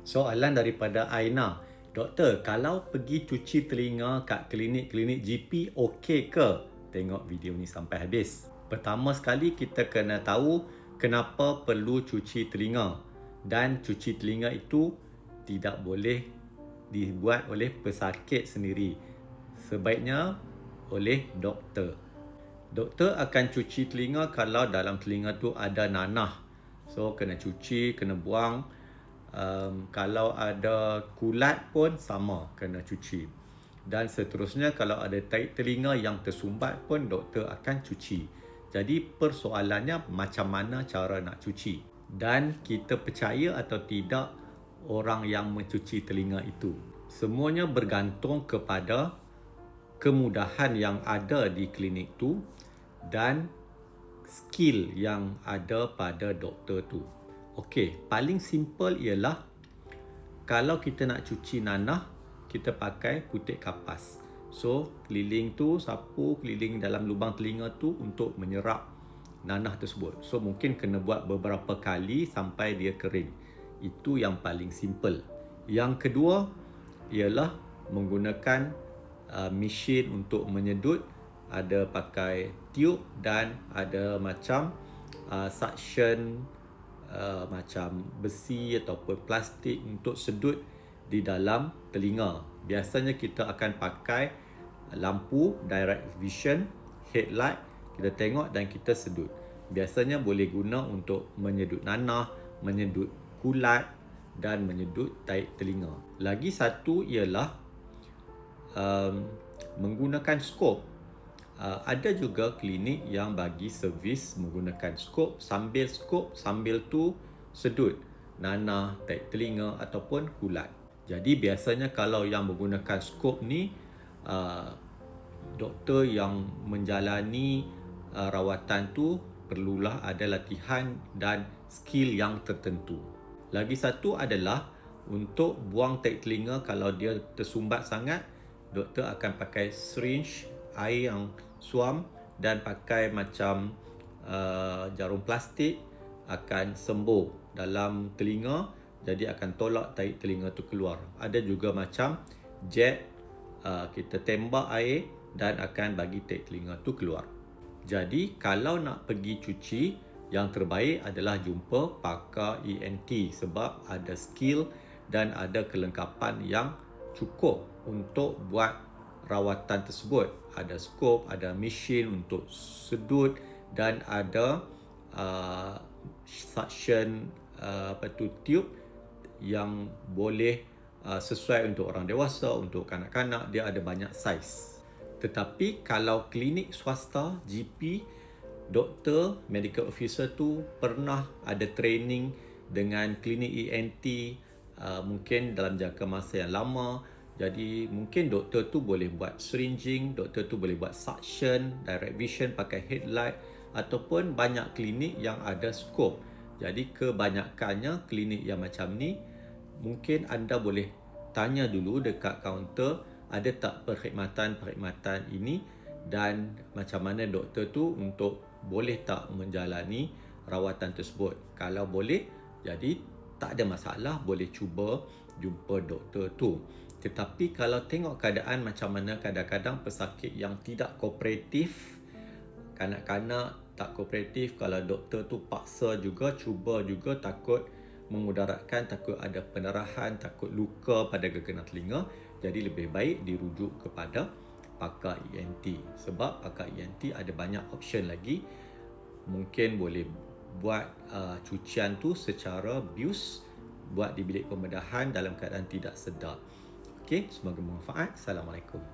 Soalan daripada Aina. Doktor, kalau pergi cuci telinga kat klinik-klinik GP, okey ke? Tengok video ni sampai habis. Pertama sekali kita kena tahu kenapa perlu cuci telinga. Dan cuci telinga itu tidak boleh dibuat oleh pesakit sendiri. Sebaiknya oleh doktor. Doktor akan cuci telinga kalau dalam telinga tu ada nanah. So, kena cuci, kena buang. Kalau ada kulat pun sama, kena cuci. Dan seterusnya kalau ada tahi telinga yang tersumbat pun doktor akan cuci. Jadi persoalannya macam mana cara nak cuci. Dan kita percaya atau tidak orang yang mencuci telinga itu. Semuanya bergantung kepada kemudahan yang ada di klinik tu dan skill yang ada pada doktor tu. Okey, paling simple ialah kalau kita nak cuci nanah, kita pakai putik kapas. So, keliling tu, sapu keliling dalam lubang telinga tu untuk menyerap nanah tersebut. So, mungkin kena buat beberapa kali sampai dia kering. Itu yang paling simple. Yang kedua ialah menggunakan mesin untuk menyedut. Ada pakai tube dan ada macam suction macam besi ataupun plastik untuk sedut di dalam telinga. Biasanya kita akan pakai lampu direct vision, headlight, kita tengok dan kita sedut. Biasanya boleh guna untuk menyedut nanah, menyedut kulat dan menyedut tahi telinga. Lagi satu ialah menggunakan skop. Ada juga klinik yang bagi servis menggunakan skop sambil tu sedut nanah, tahi telinga ataupun kulat. Jadi biasanya kalau yang menggunakan skop ni doktor yang menjalani rawatan tu perlulah ada latihan dan skill yang tertentu. Lagi satu adalah untuk buang tahi telinga kalau dia tersumbat sangat, doktor akan pakai syringe, air yang suam dan pakai macam jarum plastik akan sembur dalam telinga, jadi akan tolak tahi telinga tu keluar. Ada juga macam jet, kita tembak air dan akan bagi tahi telinga tu keluar. Jadi kalau nak pergi cuci, yang terbaik adalah jumpa pakar ENT sebab ada skill dan ada kelengkapan yang cukup untuk buat rawatan tersebut. Ada skop, ada mesin untuk sedut dan ada suction tube yang boleh sesuai untuk orang dewasa, untuk kanak-kanak, dia ada banyak saiz. Tetapi kalau klinik swasta, GP, doktor, medical officer tu pernah ada training dengan klinik ENT mungkin dalam jangka masa yang lama. Jadi mungkin doktor tu boleh buat syringing, doktor tu boleh buat suction, direct vision pakai headlight ataupun banyak klinik yang ada skop. Jadi kebanyakannya klinik yang macam ni mungkin anda boleh tanya dulu dekat kaunter ada tak perkhidmatan ini dan macam mana doktor tu untuk boleh tak menjalani rawatan tersebut. Kalau boleh, jadi tak ada masalah, boleh cuba jumpa doktor tu. Tetapi kalau tengok keadaan macam mana kadang-kadang pesakit yang tidak kooperatif, kanak-kanak tak kooperatif, kalau doktor tu paksa juga, cuba juga, takut memudaratkan, takut ada pendarahan, takut luka pada geganan telinga, jadi lebih baik dirujuk kepada pakar ENT. Sebab pakar ENT ada banyak option lagi. Mungkin boleh buat cucian tu secara bius, buat di bilik pembedahan dalam keadaan tidak sedar. Okey, semoga bermanfaat. Assalamualaikum.